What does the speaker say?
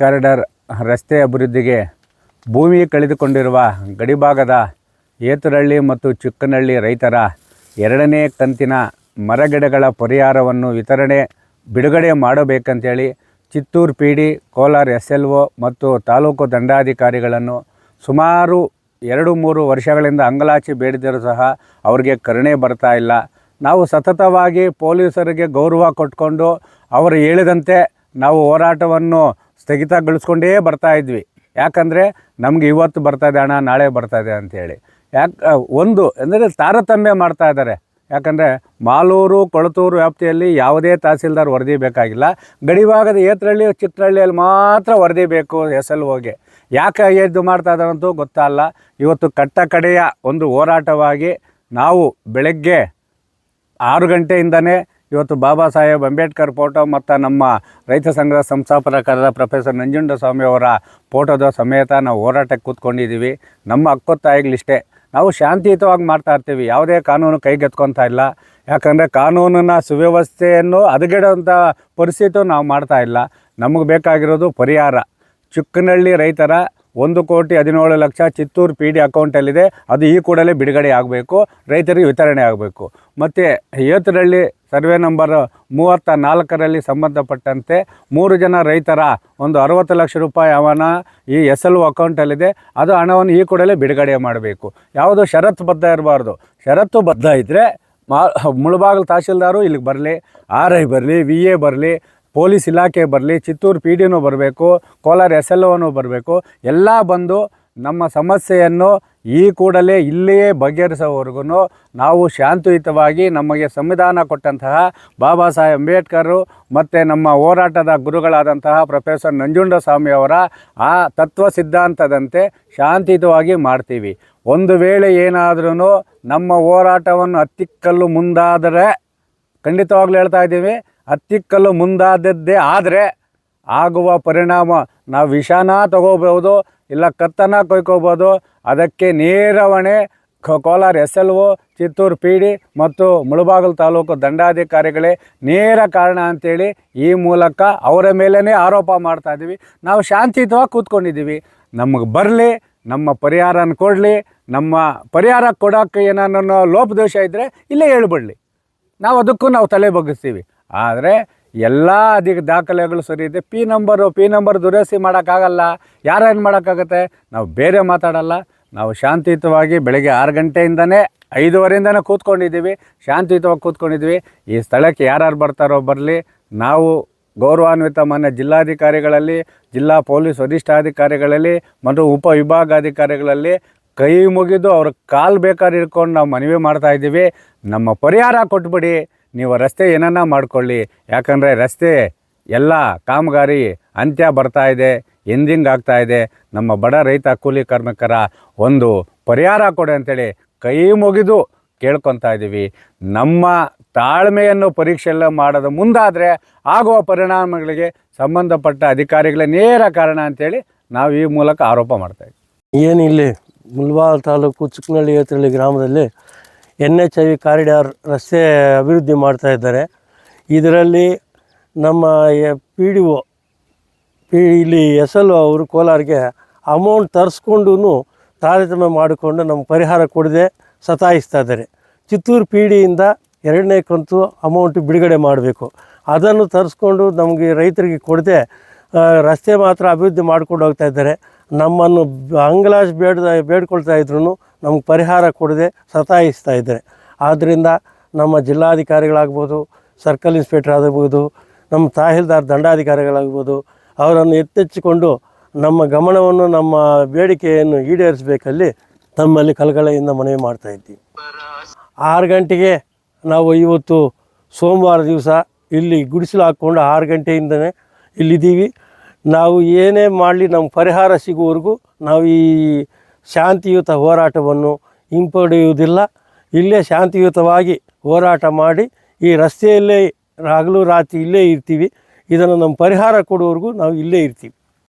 Corridor ರಸ್ತೆ ಅಭಿವೃದ್ಧಿಗೆ ಭೂಮಿ ಕಳೆದುಕೊಂಡಿರುವ ಗಡಿಭಾಗದ ಏತುರಳ್ಳಿ ಮತ್ತು ಚಿಕ್ಕನಹಳ್ಳಿ ರೈತರ 2ನೇ ಕಂತಿನ ಮರಗಿಡಗಳ ಪರಿಹಾರವನ್ನು ಬಿಡುಗಡೆ ಮಾಡಬೇಕಂತೇಳಿ ಚಿತ್ತೂರು PD, ಕೋಲಾರ SLO ಮತ್ತು ತಾಲೂಕು ದಂಡಾಧಿಕಾರಿಗಳನ್ನು ಸುಮಾರು 2-3 ವರ್ಷಗಳಿಂದ ಅಂಗಲಾಚಿ ಬೇಡಿದರೂ ಸಹ ಅವರಿಗೆ ಕರುಣೆ ಬರ್ತಾ ಇಲ್ಲ. ನಾವು ಸತತವಾಗಿ ಪೊಲೀಸರಿಗೆ ಗೌರವ ಕೊಟ್ಕೊಂಡು ಅವರು ಹೇಳಿದಂತೆ ನಾವು ಹೋರಾಟವನ್ನು ಸ್ಥಗಿತಗೊಳಿಸ್ಕೊಂಡೇ ಬರ್ತಾ ಇದ್ವಿ. ಯಾಕಂದರೆ ನಮಗೆ ಇವತ್ತು ಬರ್ತಾಯಿದೆ ಹಣ, ನಾಳೆ ಬರ್ತಾಯಿದೆ ಅಂಥೇಳಿ. ಒಂದು ಅಂದರೆ ತಾರತಮ್ಯ ಮಾಡ್ತಾ ಇದ್ದಾರೆ. ಯಾಕಂದರೆ ಮಾಲೂರು, ಕೊಳತೂರು ವ್ಯಾಪ್ತಿಯಲ್ಲಿ ಯಾವುದೇ ತಹಸೀಲ್ದಾರ್ ವರದಿ ಬೇಕಾಗಿಲ್ಲ. ಗಡಿಭಾಗದ ಏತರಳ್ಳಿ, ಚಿಕ್ಕನಹಳ್ಳಿಯಲ್ಲಿ ಮಾತ್ರ ವರದಿ ಬೇಕು SLOಗೆ. ಯಾಕೆ ಎದ್ದು ಮಾಡ್ತಾ ಇದ್ದಾರಂತೂ ಗೊತ್ತಲ್ಲ. ಇವತ್ತು ಕಡೆಯ ಒಂದು ಹೋರಾಟವಾಗಿ ನಾವು ಬೆಳಗ್ಗೆ 6 ಗಂಟೆಯಿಂದನೇ ಇವತ್ತು ಬಾಬಾ ಸಾಹೇಬ್ ಅಂಬೇಡ್ಕರ್ ಫೋಟೋ ಮತ್ತು ನಮ್ಮ ರೈತ ಸಂಘದ ಸಂಸ್ಥಾಪಕರಾದ ಪ್ರೊಫೆಸರ್ ನಂಜುಂಡಸ್ವಾಮಿ ಅವರ ಫೋಟೋದ ಸಮೇತ ನಾವು ಹೋರಾಟಕ್ಕೆ ಕೂತ್ಕೊಂಡಿದ್ದೀವಿ. ನಮ್ಮ ಹಕ್ಕೊತ್ತಾಯಿಗಳಿಷ್ಟೇ. ನಾವು ಶಾಂತಿಯುತವಾಗಿ ಮಾಡ್ತಾ ಇರ್ತೀವಿ. ಯಾವುದೇ ಕಾನೂನು ಕೈಗೆತ್ಕೊತಾ ಇಲ್ಲ. ಯಾಕಂದರೆ ಕಾನೂನಿನ ಸುವ್ಯವಸ್ಥೆಯನ್ನು ಹದಗೆಡುವಂಥ ಪರಿಸ್ಥಿತಿ ನಾವು ಮಾಡ್ತಾ ಇಲ್ಲ. ನಮಗೆ ಬೇಕಾಗಿರೋದು ಪರಿಹಾರ. ಚಿಕ್ಕನಹಳ್ಳಿ ರೈತರ 1,17,00,000 ಚಿತ್ತೂರು PD ಅಕೌಂಟಲ್ಲಿದೆ. ಅದು ಈ ಕೂಡಲೇ ಬಿಡುಗಡೆ ಆಗಬೇಕು, ರೈತರಿಗೆ ವಿತರಣೆ ಆಗಬೇಕು. ಮತ್ತು ಏತರಳ್ಳಿ ಸರ್ವೆ ನಂಬರ್ 34ರಲ್ಲಿ ಸಂಬಂಧಪಟ್ಟಂತೆ 3 ಜನ ರೈತರ ಒಂದು 60 ಲಕ್ಷ ರೂಪಾಯಿ ಹಣ ಈ SLO ಅಕೌಂಟಲ್ಲಿದೆ. ಅದು ಹಣವನ್ನು ಈ ಕೂಡಲೇ ಬಿಡುಗಡೆ ಮಾಡಬೇಕು. ಯಾವುದು ಷರತ್ತುಬದ್ಧ ಇರಬಾರ್ದು. ಷರತ್ತುಬದ್ಧ ಇದ್ದರೆ ಮುಳಬಾಗಿಲು ತಹಶೀಲ್ದಾರು ಇಲ್ಲಿಗೆ ಬರಲಿ, RI ಬರಲಿ, VA ಬರಲಿ, ಪೊಲೀಸ್ ಇಲಾಖೆ ಬರಲಿ, ಚಿತ್ತೂರು PDನೂ ಬರಬೇಕು, ಕೋಲಾರ SLOನೂ ಬರಬೇಕು. ಎಲ್ಲ ಬಂದು ನಮ್ಮ ಸಮಸ್ಯೆಯನ್ನು ಈ ಕೂಡಲೇ ಇಲ್ಲಿಯೇ ಬಗೆಹರಿಸೋವರೆಗೂ ನಾವು ಶಾಂತಿಯುತವಾಗಿ ನಮಗೆ ಸಂವಿಧಾನ ಕೊಟ್ಟಂತಹ ಬಾಬಾ ಸಾಹೇಬ್ ಅಂಬೇಡ್ಕರು ಮತ್ತು ನಮ್ಮ ಹೋರಾಟದ ಗುರುಗಳಾದಂತಹ ಪ್ರೊಫೆಸರ್ ನಂಜುಂಡಸ್ವಾಮಿ ಅವರ ಆ ತತ್ವ ಸಿದ್ಧಾಂತದಂತೆ ಶಾಂತಿಯುತವಾಗಿ ಮಾಡ್ತೀವಿ. ಒಂದು ವೇಳೆ ಏನಾದ್ರೂ ನಮ್ಮ ಹೋರಾಟವನ್ನು ಹತ್ತಿಕ್ಕಲು ಮುಂದಾದರೆ, ಖಂಡಿತವಾಗ್ಲೂ ಹೇಳ್ತಾ ಇದ್ದೀವಿ, ಹತ್ತಿಕ್ಕಲು ಮುಂದಾದದ್ದೇ ಆದರೆ ಆಗುವ ಪರಿಣಾಮ ನಾವು ವಿಷಾನ ತಗೋಬೋದು, ಇಲ್ಲ ಕತ್ತನ ಕೊಯ್ಕೋಬೋದು. ಅದಕ್ಕೆ ನೇರ ಹೊಣೆ ಕೋಲಾರ SLO, ಚಿತ್ತೂರು PD ಮತ್ತು ಮುಳಬಾಗಿಲು ತಾಲೂಕು ದಂಡಾಧಿಕಾರಿಗಳೇ ನೇರ ಕಾರಣ ಅಂಥೇಳಿ ಈ ಮೂಲಕ ಅವರ ಮೇಲೇ ಆರೋಪ ಮಾಡ್ತಾಯಿದ್ದೀವಿ. ನಾವು ಶಾಂತಿಯುತವಾಗಿ ಕೂತ್ಕೊಂಡಿದ್ದೀವಿ. ನಮಗೆ ಬರಲಿ, ನಮ್ಮ ಪರಿಹಾರನ ಕೊಡಲಿ. ನಮ್ಮ ಪರಿಹಾರ ಕೊಡೋಕ್ಕೆ ಏನಾದ್ರು ಲೋಪದೋಷ ಇದ್ದರೆ ಇಲ್ಲೇ ಹೇಳ್ಬಿಡಲಿ, ನಾವು ಅದಕ್ಕೂ ನಾವು ತಲೆ ಬಗ್ಗಿಸ್ತೀವಿ. ಆದರೆ ಎಲ್ಲ ದಾಖಲೆಗಳು ಸರಿ ಇದೆ. ಪಿ ನಂಬರ್ ದುರಸ್ತಿ ಮಾಡೋಕ್ಕಾಗಲ್ಲ. ಯಾರೇನು ಮಾಡೋಕ್ಕಾಗತ್ತೆ? ನಾವು ಬೇರೆ ಮಾತಾಡಲ್ಲ. ನಾವು ಶಾಂತಿಯುತವಾಗಿ ಬೆಳಗ್ಗೆ 6 ಗಂಟೆಯಿಂದನೇ 5:15 ಕೂತ್ಕೊಂಡಿದ್ದೀವಿ. ಶಾಂತಿಯುತವಾಗಿ ಕೂತ್ಕೊಂಡಿದ್ವಿ. ಈ ಸ್ಥಳಕ್ಕೆ ಯಾರು ಬರ್ತಾರೋ ಬರಲಿ. ನಾವು ಗೌರವಾನ್ವಿತ ಮಾನ್ಯ ಜಿಲ್ಲಾಧಿಕಾರಿಗಳಲ್ಲಿ, ಜಿಲ್ಲಾ ಪೊಲೀಸ್ ವರಿಷ್ಠಾಧಿಕಾರಿಗಳಲ್ಲಿ ಮತ್ತು ಉಪವಿಭಾಗಾಧಿಕಾರಿಗಳಲ್ಲಿ ಕೈ ಮುಗಿದು ಅವ್ರ ಕಾಲು ಬೇಕಾದ್ರೆ ಇಟ್ಕೊಂಡು ನಾವು ಮನವಿ ಮಾಡ್ತಾಯಿದ್ದೀವಿ. ನಮ್ಮ ಪರಿಹಾರ ಕೊಟ್ಬಿಡಿ. ನೀವು ರಸ್ತೆ ಏನನ್ನ ಮಾಡ್ಕೊಳ್ಳಿ. ಯಾಕಂದರೆ ರಸ್ತೆ ಎಲ್ಲ ಕಾಮಗಾರಿ ಅಂತ್ಯ ಬರ್ತಾಯಿದೆ, ಎಂಡಿಂಗ್ ಆಗ್ತಾಯಿದೆ. ನಮ್ಮ ಬಡ ರೈತ ಕೂಲಿ ಕಾರ್ಮಿಕರ ಒಂದು ಪರಿಹಾರ ಕೊಡಿ ಅಂತೇಳಿ ಕೈ ಮುಗಿದು ಕೇಳ್ಕೊತಾ ಇದ್ದೀವಿ. ನಮ್ಮ ತಾಳ್ಮೆಯನ್ನು ಪರೀಕ್ಷೆಲ್ಲ ಮಾಡೋದು ಮುಂದಾದರೆ ಆಗುವ ಪರಿಣಾಮಗಳಿಗೆ ಸಂಬಂಧಪಟ್ಟ ಅಧಿಕಾರಿಗಳೇ ನೇರ ಕಾರಣ ಅಂಥೇಳಿ ನಾವು ಈ ಮೂಲಕ ಆರೋಪ ಮಾಡ್ತಾಯಿದ್ದೀವಿ. ಏನಿಲ್ಲಿ ಮುಳಬಾಗಿಲು ತಾಲೂಕು ಚಿಕ್ಕನಹಳ್ಳಿ ಏತರಳ್ಳಿ ಗ್ರಾಮದಲ್ಲಿ NHIV ಕಾರಿಡಾರ್ ರಸ್ತೆ ಅಭಿವೃದ್ಧಿ ಮಾಡ್ತಾ ಇದ್ದಾರೆ. ಇದರಲ್ಲಿ ನಮ್ಮ PDO ಇಲ್ಲಿ SLO ಅವರು ಕೋಲಾರಿಗೆ ಅಮೌಂಟ್ ತರಿಸ್ಕೊಂಡು ತಾರತಮ್ಯ ಮಾಡಿಕೊಂಡು ನಮ್ಮ ಪರಿಹಾರ ಕೊಡದೆ ಸತಾಯಿಸ್ತಾ ಇದ್ದಾರೆ. ಚಿತ್ತೂರು PDಯಿಂದ 2ನೇ ಕಂತು ಅಮೌಂಟ್ ಬಿಡುಗಡೆ ಮಾಡಬೇಕು. ಅದನ್ನು ತರಿಸ್ಕೊಂಡು ನಮಗೆ ರೈತರಿಗೆ ಕೊಡದೆ ರಸ್ತೆ ಮಾತ್ರ ಅಭಿವೃದ್ಧಿ ಮಾಡ್ಕೊಂಡು ಹೋಗ್ತಾ ಇದ್ದಾರೆ. ನಮ್ಮನ್ನು ಅಂಗಲಾಚಿ ಬೇಡ್ಕೊಳ್ತಾ ಇದ್ರು ನಮ್ಗೆ ಪರಿಹಾರ ಕೊಡದೆ ಸತಾಯಿಸ್ತಾ ಇದ್ದಾರೆ. ಆದ್ದರಿಂದ ನಮ್ಮ ಜಿಲ್ಲಾಧಿಕಾರಿಗಳಾಗ್ಬೋದು, ಸರ್ಕಲ್ ಇನ್ಸ್ಪೆಕ್ಟರ್ ಆಗಬಹುದು, ನಮ್ಮ ತಹಸೀಲ್ದಾರ್ ದಂಡಾಧಿಕಾರಿಗಳಾಗ್ಬೋದು, ಅವರನ್ನು ಎತ್ತೆಚ್ಚಿಕೊಂಡು ನಮ್ಮ ಗಮನವನ್ನು, ನಮ್ಮ ಬೇಡಿಕೆಯನ್ನು ಈಡೇರಿಸಬೇಕಲ್ಲಿ ತಮ್ಮಲ್ಲಿ ಕಳಕಳಿಯಿಂದ ಮನವಿ ಮಾಡ್ತಾಯಿದ್ದೀವಿ. 6 ಗಂಟೆಗೆ ನಾವು ಇವತ್ತು ಸೋಮವಾರ ದಿವಸ ಇಲ್ಲಿ ಗುಡಿಸಲು ಹಾಕ್ಕೊಂಡು 6 ಗಂಟೆಯಿಂದನೇ ಇಲ್ಲಿದ್ದೀವಿ. ನಾವು ಏನೇ ಮಾಡಲಿ ನಮ್ಮ ಪರಿಹಾರ ಸಿಗುವವರೆಗೂ ನಾವು ಈ ಶಾಂತಿಯುತ ಹೋರಾಟವನ್ನು ಹಿಂಪಡೆಯುವುದಿಲ್ಲ. ಇಲ್ಲೇ ಶಾಂತಿಯುತವಾಗಿ ಹೋರಾಟ ಮಾಡಿ ಈ ರಸ್ತೆಯಲ್ಲೇ ಹಗಲು ರಾತ್ರಿ ಇಲ್ಲೇ ಇರ್ತೀವಿ. ಇದನ್ನು ನಮ್ಮ ಪರಿಹಾರ ಕೊಡುವವರೆಗೂ ನಾವು ಇಲ್ಲೇ ಇರ್ತೀವಿ.